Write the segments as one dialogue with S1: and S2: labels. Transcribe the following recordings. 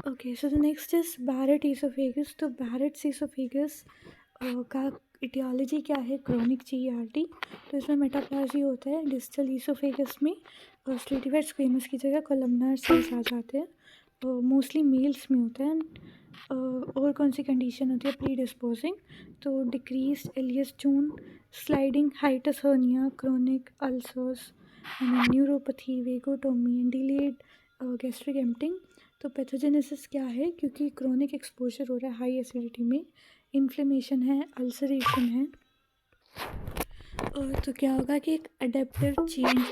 S1: Okay, so the next is Barrett oesophagus. तो Barrett's oesophagus का aetiology क्या है? Chronic GERD। तो इसमें मेटाप्लाजी होता है डिस्टल ईसोफेगस में। स्ट्रेटिफाइड स्क्वेमस की जगह कोलमनार सेल्स आ जाते हैं। मोस्टली मेल्स में होता है। और कौन सी कंडीशन होती है प्री डिस्पोजिंग? तो decrease LES tone, sliding hiatus hernia, chronic ulcers, neuropathy, vagotomy, delayed gastric emptying. तो पैथोजेनेसिस क्या है? क्योंकि क्रोनिक एक्सपोजर हो रहा है हाई एसिडिटी में, इन्फ्लेमेशन है, अल्सरेशन है। और तो क्या होगा कि एक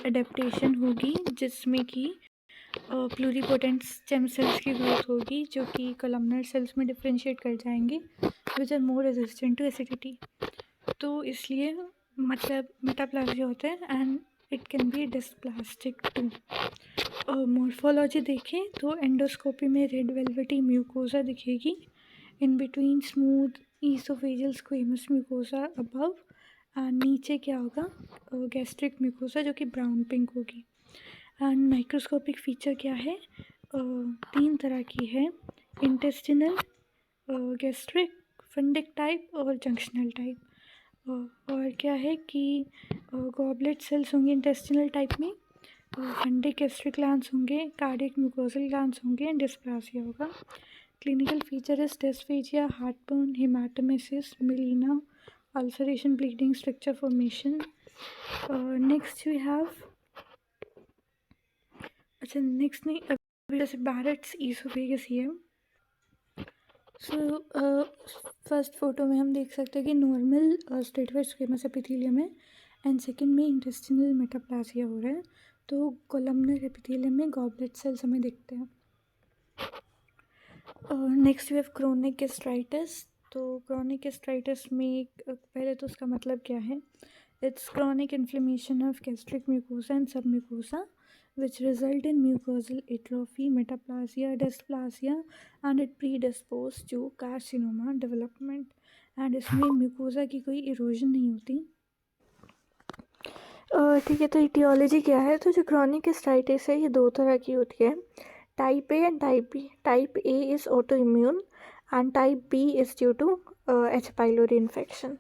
S1: अडेप्टेशन होगी जिसमें कि प्लूरीपोटेंट स्टेम सेल्स की ग्रोथ होगी जो कि कोलमनर सेल्स में डिफ्रेंशिएट कर जाएंगे which are more resistant to acidity. तो इसलिए मतलब मेटाप्लाजिया होता है and it can be dysplastic too. Morphology देखें तो एंडोस्कोपी में रेड वेलवेटी म्यूकोसा दिखेगी in between smooth oesophageal squamous mucosa above, and नीचे क्या होगा? गैस्ट्रिक म्यूकोसा जो कि ब्राउन पिंक होगी। एंड माइक्रोस्कोपिक फीचर क्या है? तीन तरह की है, इंटेस्टिनल, गैस्ट्रिक, फंडिक टाइप और जंक्शनल टाइप। और क्या है कि गॉबलेट सेल्स होंगे इंटेस्टिनल टाइप में, फंडिक गैस्ट्रिक ग्लैंड्स होंगे, कार्डियक म्यूकोसल ग्लैंड्स होंगे, डिस्प्लासिया होगा। Clinical feature is dysphagia, heartburn, haematemesis, melaena, ulceration, bleeding, structure formation. Next we have, अच्छा नेक्स्ट नहीं, अभी जैसे बैरेट्स ईसोफेगस ही है। सो फर्स्ट फोटो में हम देख सकते हैं कि नॉर्मल स्ट्रेटिफाइड स्क्वेमस एपिथेलियम है एंड सेकंड में इंटेस्टिनल मेटाप्लासिया हो रहा है। तो कोलमनर एपिथेलियम में गॉबलेट सेल्स हमें दिखते हैं। Next we have chronic gastritis. तो क्रोनिक गैस्ट्राइटिस में पहले तो उसका मतलब क्या है? It's chronic inflammation of gastric mucosa and submucosa which result in mucosal atrophy, metaplasia, dysplasia and it predispose to carcinoma development। and इसमें म्यूकोसा की कोई इरोजन नहीं होती। ठीक है, तो इटियोलॉजी क्या है? तो जो क्रोनिक गैस्ट्राइटिस है ये दो तरह की होती है, type A and type B. Type A is autoimmune and type B is due to H. pylori infection.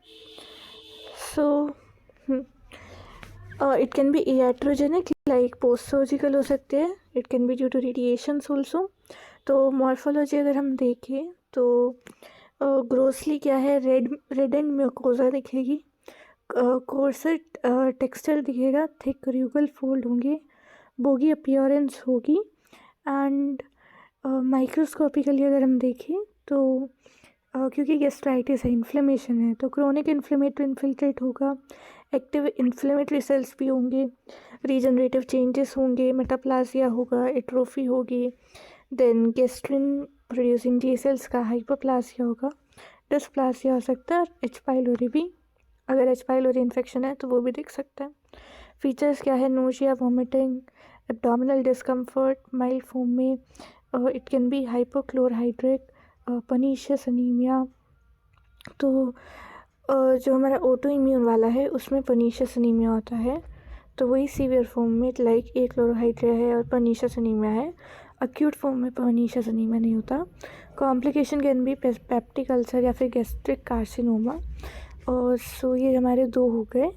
S1: So it can be iatrogenic like post surgical हो सकते हैं, it can be due to radiations also. तो morphology अगर हम देखें तो grossly क्या है? रेड एंड म्यूकोसा दिखेगी, कोर्सेट टेक्सचर दिखेगा, थिक र्यूगल फोल्ड होंगे, बोगी अपीयरेंस होगी। एंड माइक्रोस्कोपिकली अगर हम देखें तो क्योंकि गैस्ट्राइटिस है, इन्फ्लेमेशन है, तो क्रोनिक इन्फ्लेमेटरी इन्फिल्ट्रेट होगा, एक्टिव इन्फ्लेमेटरी सेल्स भी होंगे, रीजनरेटिव चेंजेस होंगे, मेटाप्लासिया होगा, एट्रोफी होगी, then gastrin producing T cells का हाइपोप्लासिया होगा, डिस्प्लासिया हो सकता है, और H. pylori भी, अगर H. pylori इन्फेक्शन है तो वो भी दिख सकता है। फीचर्स क्या है? Nausea, vomiting, abdominal discomfort, mild form में it can be hypochlorhydric, pernicious anaemia. तो जो हमारा ऑटो इम्यून वाला है उसमें पर्नीशियस अनीमिया होता है, तो वही सीवियर फॉर्म में लाइक ए क्लोरोहाइड्रिया है और पर्नीशियस अनीमिया है। अक्यूट फॉर्म में पर्नीशियस अनीमिया नहीं होता। Complication can be peptic ulcer या फिर गैस्ट्रिक कार्सिनोमा। और सो ये हमारे दो हो गए।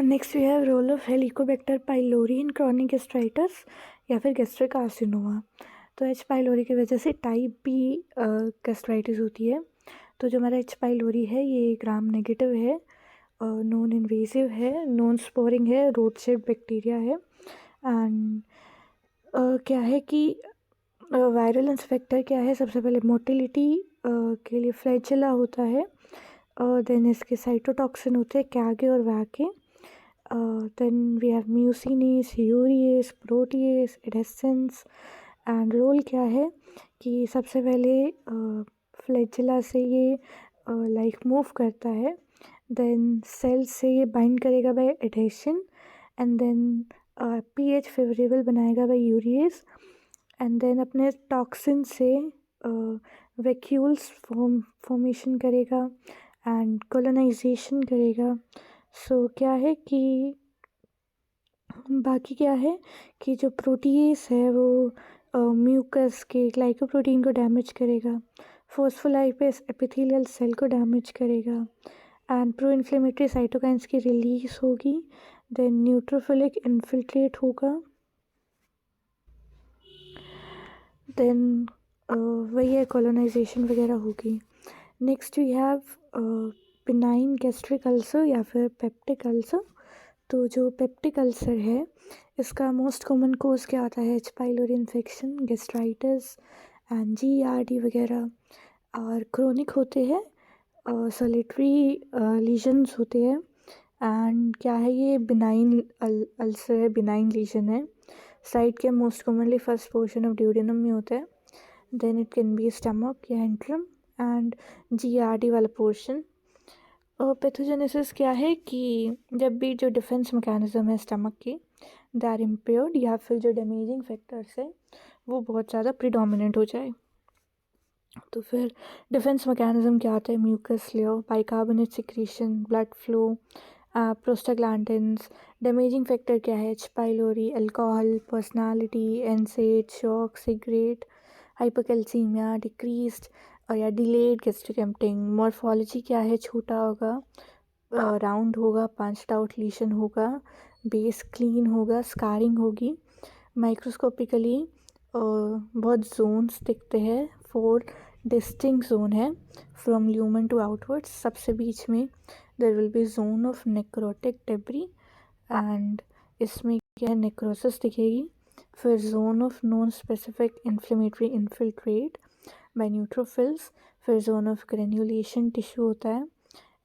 S1: Next we have role of Helicobacter pylori in chronic gastritis या फिर गैस्ट्रिक कार्सिनोमा। तो H. pylori की वजह से टाइप बी गैस्ट्राइटिस होती है। तो जो हमारा H. pylori है ये ग्राम नेगेटिव है, नॉन इन्वेसिव है, नॉन स्पोरिंग है, रोड शेप बैक्टीरिया है। एंड क्या है कि वायरल इंस्पेक्टर क्या है? सबसे पहले मोटिलिटी के लिए फ्लैजेला होता है, देन इसके साइटोटॉक्सिन होते हैं कैगे और VacA, then we have mucinase, urease, protease, adhesins. And role क्या है कि सबसे पहले फ्लैजेला से ये लाइक मूव करता है, देन सेल से ये बाइंड करेगा by adhesion, and then pH favourable बनाएगा बाय यूरिएस, एंड देन अपने टॉक्सिन से वैक्यूल्स फॉर्मेशन करेगा एंड कोलोनाइजेशन करेगा। सो क्या है कि बाकी क्या है कि जो प्रोटीएस है वो म्यूकस के ग्लाइकोप्रोटीन को डैमेज करेगा, फॉस्फोलाइपेस एपिथेलियल सेल को डैमेज करेगा, एंड प्रो इन्फ्लेमेटरी साइटोकाइंस की रिलीज होगी, देन न्यूट्रोफिलिक इन्फिल्ट्रेट होगा, देन वही है कॉलोनाइजेशन वगैरह होगी। Next we have benign gastric ulcer या फिर पेप्टिक अल्सर। तो जो पेप्टिक अल्सर है इसका मोस्ट कॉमन कोज क्या आता है, H pylori infection, gastritis and GERD वगैरह, और क्रोनिक होते हैं, सॉलिटरी लीजन्स होते हैं, एंड क्या है ये बिनाइन अल्सर है, बिनाइन लीजन है, साइड के most commonly first portion of duodenum में होता है, then it can be stomach या एंट्रम एंड GERD वाला पोर्शन। पैथोजेनेसिस क्या है कि जब भी जो डिफेंस मैकेनिज्म है स्टमक की दे आर इम्पेयर्ड, या फिर जो डैमेजिंग फैक्टर्स है वो बहुत ज़्यादा प्रीडोमिनेंट हो जाए। तो फिर डिफेंस मैकेनिज्म क्या आता है, mucus layer, bicarbonate secretion, blood flow, prostaglandins. Damaging factor क्या है, H pylori, alcohol, personality, NSAID, shock, cigarette, hypercalcaemia, decreased या डिलेड गैस्ट्रिक एम्पटिंग। मॉर्फोलॉजी क्या है, छोटा होगा, राउंड होगा, पंच्ड आउट लीशन होगा, बेस क्लीन होगा, स्कारिंग होगी। माइक्रोस्कोपिकली बहुत जोन्स दिखते हैं, 4 डिस्टिंक्ट जोन है फ्रॉम ल्यूमन टू आउटवर्ड्स। सबसे बीच में there will be zone of necrotic debris, and इसमें क्या है, नेक्रोसिस दिखेगी। फिर zone of non specific inflammatory infiltrate by neutrophils, फिर जोन ऑफ ग्रेन्युलेशन टिश्यू होता है,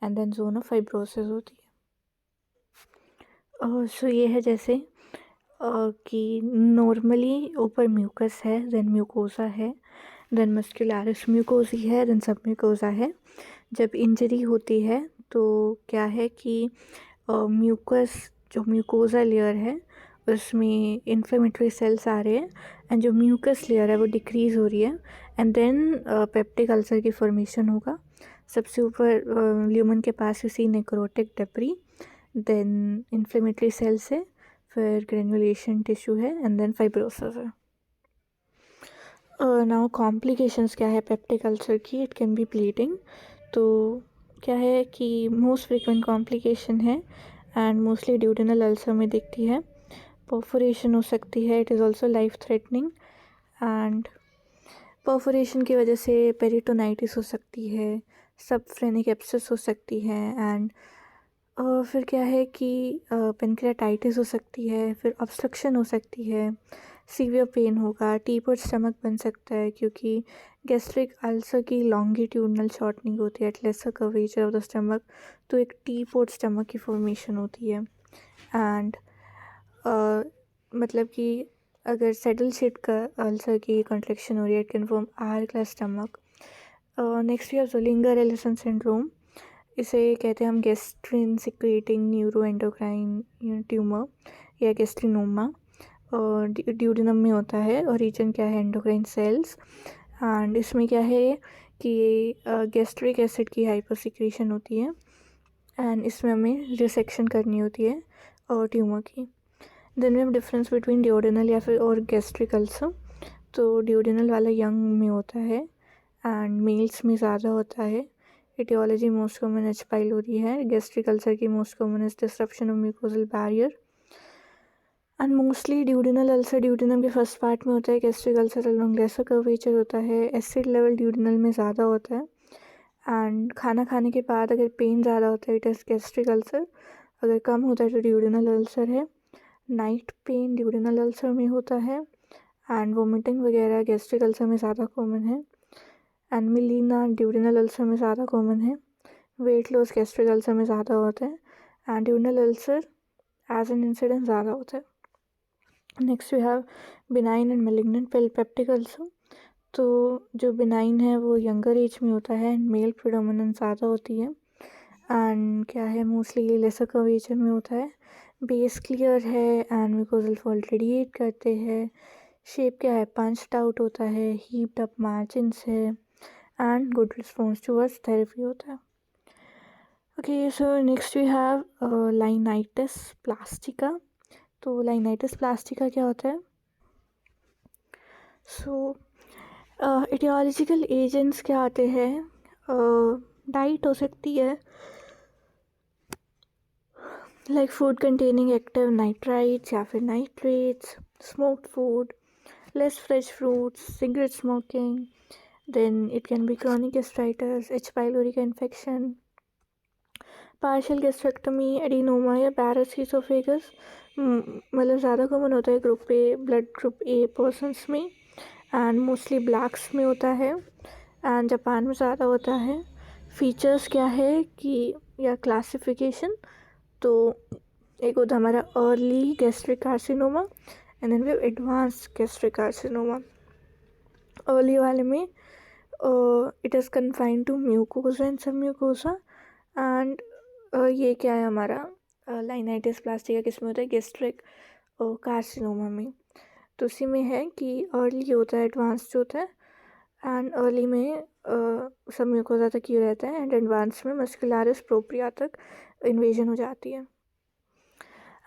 S1: and then zone of fibrosis होती है। सो ये है जैसे कि नॉर्मली ऊपर म्यूकस है, देन म्यूकोसा है, देन मस्कुलरिस म्यूकोसी है, देन सब म्यूकोसा है। जब इंजरी होती है तो क्या है कि म्यूकस जो म्यूकोसा लेयर है उसमें इन्फ्लेमेटरी सेल्स आ रहे हैं, एंड जो म्यूकस लेयर है वो डिक्रीज़ हो रही है, एंड देन पेप्टिक अल्सर की फॉर्मेशन होगा। सबसे ऊपर ल्यूमन के पास you see necrotic debris, then inflammatory cells है, फिर ग्रेन्युलेशन टिश्यू है, एंड देन फाइब्रोसिस है। नाउ कॉम्प्लिकेशंस क्या है पेप्टिक अल्सर की, इट कैन बी ब्लीडिंग। तो क्या है कि मोस्ट फ्रिक्वेंट कॉम्प्लिकेशन है एंड मोस्टली ड्यूडेनल अल्सर में दिखती है। परफोरेशन हो सकती है, it is also life threatening, and perforation की वजह से पेरिटोनाइटिस हो सकती है, सबफ्रेनिक एब्सेस हो सकती है, एंड फिर क्या है कि पेनक्रेटाइटिस हो सकती है, फिर ऑब्स्ट्रक्शन हो सकती है, सीवियर पेन होगा, टीपर्ड स्टमक बन सकता है क्योंकि गैस्ट्रिक अल्सर की लॉन्गिट्यूडनल शॉर्टनिंग होती है at lesser curvature of the stomach, तो एक टीपोर्ड स्टमक की फॉर्मेशन होती है। एंड मतलब कि अगर सेटल शीट का अल्सर की कंट्रैक्शन हो रही है, it can form hourglass stomach. Next we have Zollinger Ellison syndrome, इसे कहते हैं हम gastrin secreting neuroendocrine tumour या गैस्ट्रिनोमा, ड्यूडेनम में होता है, और रीजन क्या है, एंडोक्राइन सेल्स, एंड इसमें क्या है कि गैस्ट्रिक एसिड की हाइपर सिक्रीशन होती है, एंड इसमें हमें रिसेक्शन करनी होती है और ट्यूमर की। Then we have difference between duodenal या फिर और गैस्ट्रिक अल्सर। तो ड्यूडेनल वाला यंग में होता है एंड मेल्स में ज़्यादा होता है। Aetiology most common H pylori है। गैस्ट्रिक अल्सर की most common is disruption of mucosal barrier, and mostly duodenal ulcer duodenum के फर्स्ट पार्ट में होता है, gastric ulcer along lesser curvature होता है, एसिड लेवल ड्यूडेनल में ज़्यादा होता है, एंड खाना खाने के बाद अगर पेन ज़्यादा होता है इट इज़ गैस्ट्रिक अल्सर, अगर कम होता है तो ड्यूडेनल अल्सर है। नाइट पेन ड्यूडेनल अल्सर में होता है, एंड वोमिटिंग वगैरह गैस्ट्रिक अल्सर में ज़्यादा कॉमन है, एंड मिलीना ड्यूडेनल अल्सर में ज़्यादा कॉमन है। वेट लॉस गैस्ट्रिक अल्सर में ज़्यादा होता है, and duodenal ulcer as an incidence ज़्यादा होता है। Next we have benign and malignant peptic ulcer. तो जो बिनाइन है वो यंगर एज में होता है, मेल प्रिडोमिनेंस ज़्यादा होती है, एंड क्या है मोस्टली लेसर कर्वेचर में होता है, बेस क्लियर है, एंड म्यूकोजल फॉल्ट रेडिएट करते हैं, शेप क्या है, पंच्ड आउट होता है, हीप्ड अप मार्जिन्स है, and good response towards therapy होता है। Okay, so next we have linitis plastica. तो तो लाइनाइटिस प्लास्टिका क्या होता है? सो एटियोलॉजिकल एजेंट्स क्या आते हैं? डाइट हो सकती है, like food containing active nitrites या फिर nitrates, smoked food, less fresh fruits, cigarette smoking, then it can be chronic gastritis, H pylori का इन्फेक्शन, पार्शियल गैस्ट्रेक्टमी, एडिनोमा या बैरस ईसोफेगस, मतलब ज़्यादा कॉमन होता है group A, blood group A persons में, and mostly blacks में होता है, एंड जापान में ज़्यादा होता है। फीचर्स क्या है कि या क्लासिफिकेशन, तो एक होता है हमारा early gastric carcinoma and then we have advance gastric carcinoma. Early वाले में it is confined to mucosa and submucosa, and ये क्या है हमारा लाइनाइटिस प्लास्टिका किस में होता है? गैस्ट्रिक कार्सिनोमा में। तो उसी में है कि अर्ली होता है, एडवांस जो होता है, एंड अर्ली में सब म्यूकोसा तक ही रहता है, एंड एडवांस में मस्कुलरिस प्रोप्रिया तक इन्वेजन हो जाती है।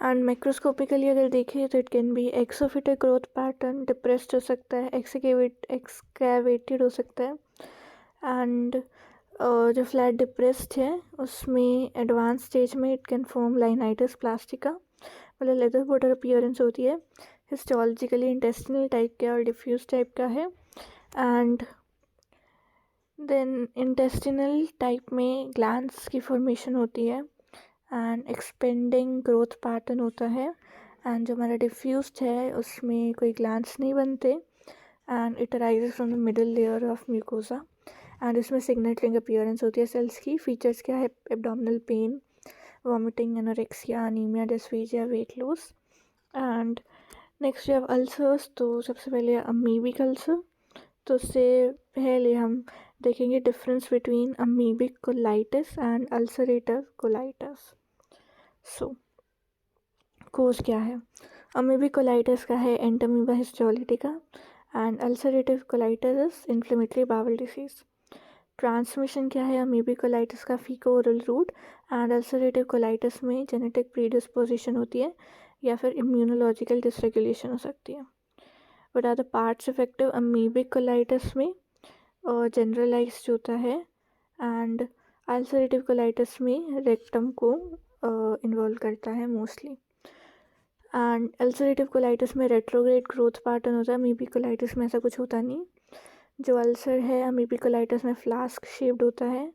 S1: एंड माइक्रोस्कोपिकली अगर देखें तो it can be exophytic growth pattern, depressed हो सकता है, एक्सकैवेटेड हो सकता है, एंड जो फ्लैट डिप्रेस्ड है उसमें एडवांस स्टेज में इट कैन फॉर्म लाइनाइटिस प्लास्टिका, मतलब लेदर बॉर्डर अपीयरेंस होती है। हिस्टोलॉजिकली इंटेस्टिनल टाइप का और डिफ्यूज टाइप का है, एंड देन इंटेस्टिनल टाइप में ग्लैंड्स की फॉर्मेशन होती है, एंड एक्सपेंडिंग ग्रोथ पैटर्न होता है, एंड जो हमारा डिफ्यूज्ड है उसमें कोई ग्लैंड्स नहीं बनते, and it arises from the middle layer of mucosa, and इसमें सिग्नेचरिंग अपीयरेंस होती है सेल्स की। फीचर्स क्या है? Abdominal pain, vomiting, anorexia, anaemia, dysphagia, weight loss, and next we have ulcers. तो सबसे पहले अमीबिक अल्सर, तो उससे पहले हम देखेंगे difference between amoebic colitis and ulcerative colitis. So cause क्या है? अमीबिक कोलाइटिस का है Entamoeba histolytica, and ulcerative colitis is inflammatory bowel disease. Transmission क्या है अमीबिक कोलाइटिस का? Faeco oral route, and ulcerative colitis में जेनेटिक प्रीडिस्पोजिशन होती है या फिर इम्यूनोलॉजिकल डिसरेगुलेशन हो सकती है। What are the parts effective amoebic colitis में? जनरलाइज्ड होता है, एंड अल्सरेटिव कोलाइटिस में रेक्टम को इन्वॉल्व करता है मोस्टली, एंड अल्सरेटिव कोलाइटिस में रेट्रोग्रेड ग्रोथ पैटर्न होता है। अमीबिक कोलाइटिस में ऐसा कुछ होता नहीं। जो अल्सर है अमीबिक कोलाइटिस में फ्लास्क शेप्ड होता है,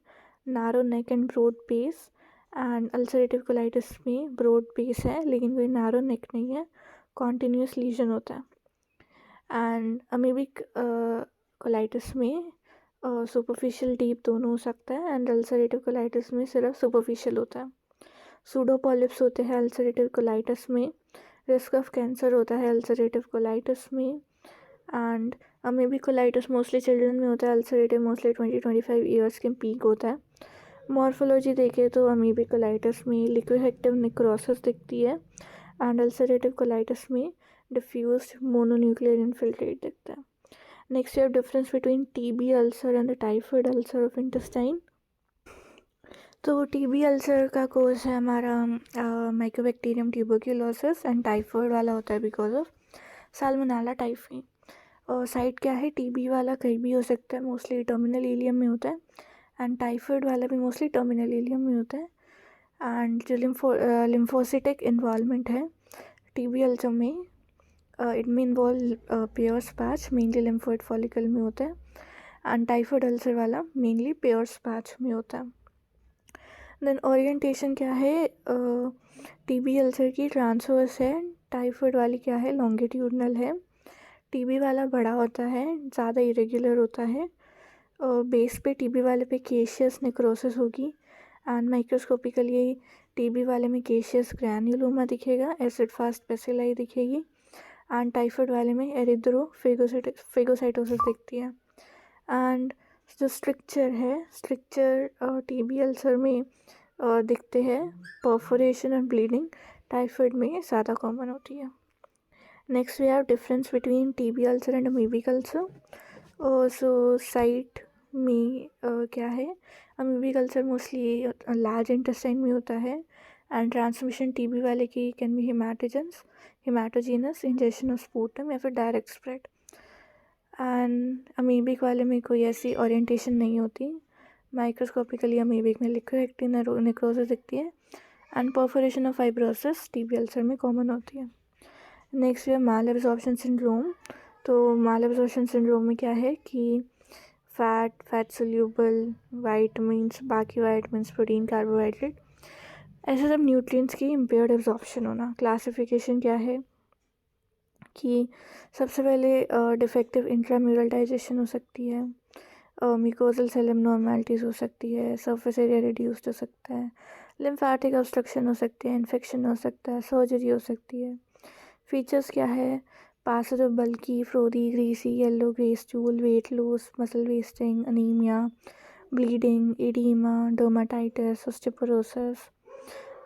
S1: narrow neck and broad base, and ulcerative colitis में ब्रॉड बेस है लेकिन कोई नारो नेक नहीं है, कॉन्टिन्यूस लीजन होता है। एंड अमीबिक कोलाइटिस में सुपरफिशियल डीप दोनों हो सकता है, एंड अल्सरेटिव कोलाइटिस में सिर्फ सुपरफिशियल होता है। सूडोपॉलिप्स होते हैं अल्सरेटिव कोलाइटिस में, रिस्क ऑफ कैंसर होता है अल्सरेटिव कोलाइटिस में, and amoebic colitis mostly children में होता है, अल्सरेटिव मोस्टली 20-25 ईयर्स के पीक होता है। मॉर्फोलॉजी देखें तो अमीबिक कोलाइटिस में लिक्विड नेक्रोसिस दिखती है, एंड अल्सरेटिव कोलाइटिस में डिफ्यूज्ड मोनोन्यूक्लियर इन्फिल्ट्रेट दिखता है। Next we have difference between TB ulcer and the typhoid ulcer of intestine. तो टीबी अल्सर का कोर्स है हमारा माइकोबैक्टीरियम ट्यूबरक्यूलोसिस, एंड टाइफाइड वाला होता है बिकॉज ऑफ साल्मोनेला टाइफी। और साइट क्या है? टीबी वाला कहीं भी हो सकता है, मोस्टली टर्मिनल इलियम में होता है, एंड टाइफाइड वाला भी मोस्टली टर्मिनल इलियम में होता है। एंड जो लिम्फोसिटिक इन्वॉल्वमेंट है टीबी अल्सर में, इट में involve pairs patch, mainly lymphoid follicle में होता है, एंड टाइफाइड अल्सर वाला मेनली पेयर्स पैच में होता है। देन ओरिएंटेशन क्या है? टीबी अल्सर की ट्रांसवर्स है, टाइफाइड वाली क्या है? लॉन्गिट्यूडनल है। टीबी वाला बड़ा होता है, ज़्यादा इरेगुलर होता है, बेस पे टीबी वाले पे केशियस नेक्रोसिस होगी, एंड माइक्रोस्कोपिकली टीबी वाले में केशियस ग्रैन्युलोमा दिखेगा, एसिड फास्ट बेसिलाई दिखेगी, एंड टाइफाइड वाले में एरिथ्रो फेगोसाइटोसिस दिखती है। एंड जो स्ट्रक्चर टीबी अल्सर में दिखते हैं, परफोरेशन और ब्लीडिंग टाइफाइड में ज़्यादा कॉमन होती है। Next we have difference between TB ulcer and amoebic ulcer. So site में क्या है? Amoebic ulcer mostly large intestine में होता है, एंड ट्रांसमिशन टीबी वाले की can be haematogens, haematogenous, injection of sputum या फिर डायरेक्ट स्प्रेड। एंड अमीबिक वाले में कोई ऐसी ओरिएंटेशन नहीं होती, माइक्रोस्कोपिकली अमीबिक में लिक्विड नेक्रोसिस दिखती है and perforation of fibrosis TB ulcer में कॉमन होती है। नेक्स्ट है माल एब्जॉर्प्शन सिंड्रोम। तो माल एब्जॉर्प्शन सिंड्रोम में क्या है कि फैट सोल्यूबल वाइटमिन्स, बाकी वाइटमिन्स, प्रोटीन, कार्बोहाइड्रेट, ऐसे सब न्यूट्रिएंट्स की इम्पेयर्ड एब्जॉर्प्शन होना। क्लासिफिकेशन क्या है कि सबसे पहले डिफेक्टिव इंट्राम्यूरल डाइजेशन हो सकती है, म्यूकोजल सेल एबनॉर्मैलिटीज़ हो सकती है, सरफेस एरिया रिड्यूस्ड हो सकता है, लिम्फेटिक ऑब्स्ट्रक्शन हो सकती है, इन्फेक्शन हो सकता है, सर्जरी हो सकती है। फीचर्स क्या है, passage of bulky, frothy, greasy, yellow grey stool, weight loss, muscle wasting, anaemia, bleeding, oedema, dermatitis, osteoporosis.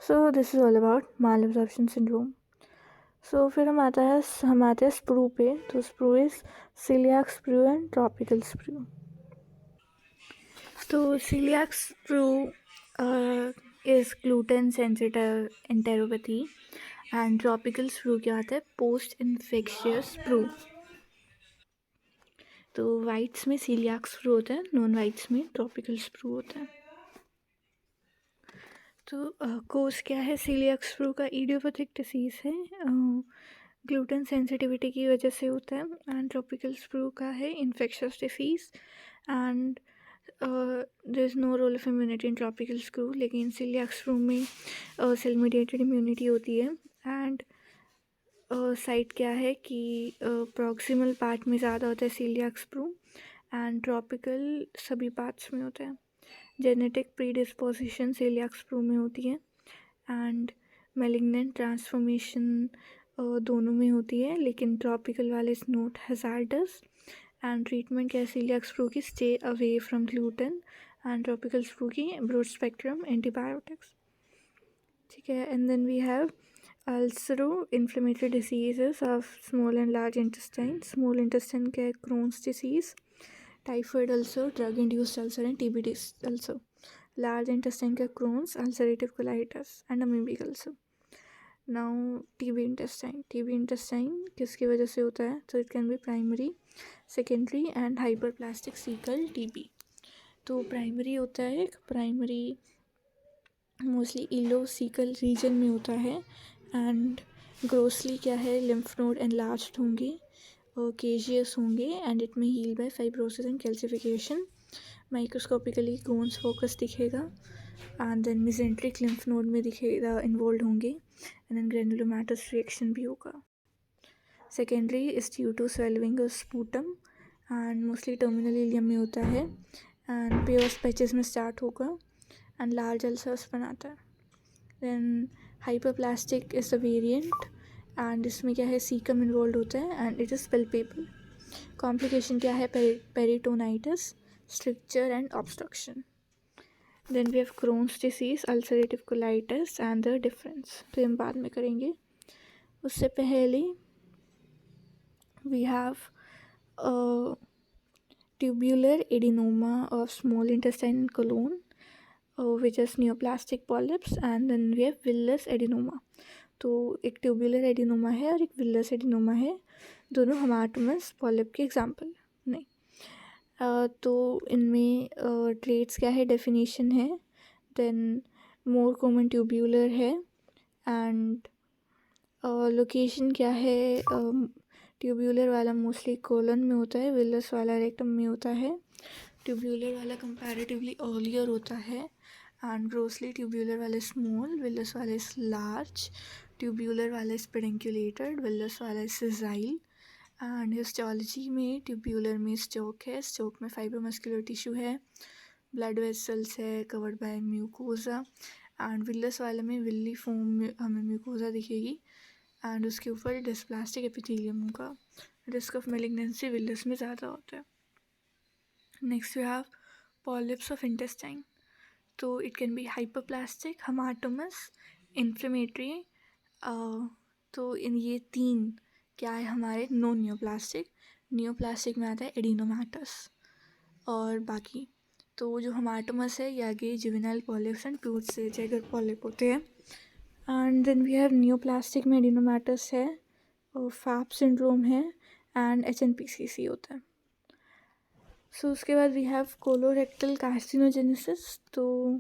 S1: So this is all about malabsorption syndrome. So फिर हम आते हैं स्प्रू पे। तो sprue is coeliac sprue and tropical sprue. तो coeliac sprue is gluten sensitive enteropathy and tropical sprue क्या होता है, पोस्ट इन्फेक्शियस स्प्रू। तो वाइट्स में सीलियाक स्प्रू होता है, नॉन वाइट्स में ट्रॉपिकल स्प्रू होता है। तो कोर्स क्या है, सीलियाक स्प्रू का इडियोपैथिक डिसीज़ है, ग्लूटेन सेंसिटिविटी की वजह से होता है। एंड ट्रॉपिकल स्प्रू का है infectious disease and there is no role of immunity in tropical sprue, लेकिन सीलियाक स्प्रू में सेल मीडिएटेड इम्यूनिटी होती है। एंड साइट क्या है कि प्रॉक्सिमल पार्ट में ज़्यादा होता है सीलियाक स्प्रू एंड ट्रॉपिकल सभी पार्ट्स में होता है। जेनेटिक प्रीडिस्पोजिशन सीलियाक स्प्रू में होती है एंड मैलिग्नेंट ट्रांसफॉर्मेशन दोनों में होती है, लेकिन ट्रॉपिकल वाले is not hazardous. And treatment क्या है सीलियाक स्प्रू की, stay away from gluten, and tropical sprue की ब्रॉड स्पेक्ट्रम एंटीबायोटिक्स। ठीक है, and then we have ulcero inflammatory diseases of small and large intestine. Small intestine का है Crohn's disease, typhoid ulcer, drug induced ulcer and TB ulcer. Large intestine का Crohn's, ulcerative colitis and amoebic ulcer. Now TB intestine किसकी वजह से होता है, तो it can be primary, secondary and hyperplastic sickle TB. तो प्राइमरी होता है, प्राइमरी मोस्टली इलोसीकल रीजन में होता है एंड ग्रोसली क्या है, लिम्फ नोड एनलार्ज्ड होंगे, केजियस होंगे and it may heal by fibrosis and calcification. Microscopically Ghon's focus दिखेगा and then mesenteric lymph node में दिखेगा, इन्वॉल्व होंगे एंड देन ग्रेनुलोमैटस रिएक्शन भी होगा। Secondary is due to swelling of sputum and mostly terminal ileum में होता है and Peyer's patches में स्टार्ट होगा एंड लार्ज अल्सर्स बनाता है। Then hyperplastic is the variant and इसमें क्या है, सीकम इन्वॉल्व होता है and it is palpable. Complication क्या है, peritonitis, stricture and obstruction. Then we have Crohn's disease, ulcerative colitis and the difference, तो हम बाद में करेंगे। उससे पहले we have tubular adenoma of small intestine colon which is neoplastic polyps and then we have villus adenoma। तो एक tubular adenoma है और एक विलस एडिनोमा है, दोनों हमाटोमस पॉलिप के एग्जाम्पल नहीं। तो इनमें ट्रेट्स क्या है, डेफिनेशन है, देन मोर कॉमन ट्यूब्यूलर है एंड लोकेशन क्या है, ट्यूब्यूलर वाला मोस्टली कोलन में होता है, विलस वाला रेक्टम में होता है। ट्यूब्यूलर वाला कंपैरेटिवली अर्लियर होता है एंड ग्रोसली ट्यूब्यूलर वाले स्मॉल, विलस वाले लार्ज, ट्यूब्यूलर वाले पेडिकुलेटेड, विलस वाला सिजाइल। एंड हिस्टोलॉजी में ट्यूब्यूलर में स्टोक है, स्टोक में फाइब्रोमस्कुलर टिश्यू है, ब्लड वेसल्स है covered by mucosa and villous वाले में विल्ली फॉर्म में हमें म्यूकोजा दिखेगी एंड उसके ऊपर डिस्प्लास्टिक एपिथेलियम का। रिस्क ऑफ मेलिग्नेंसी विलस में ज़्यादा होता है। Next we have polyps of intestine. तो it can be hyperplastic, hamartomas, inflammatory. तो इन ये तीन क्या है हमारे नॉन नियोप्लास्टिक। नियोप्लास्टिक में आता है एडिनोमैटस और बाकी। तो जो हमाटोमस है ये आगे जुवेनाइल पॉलिप्स एंड प्यूट से जैगर पॉलिप होते हैं। And then we have neoplastic में एडिनोमैटस है फैप सिंड्रोम है एंड HNPCC होता है. सो उसके बाद वी हैव कोलोरेक्टल कार्सिनोजेनेसिस. तो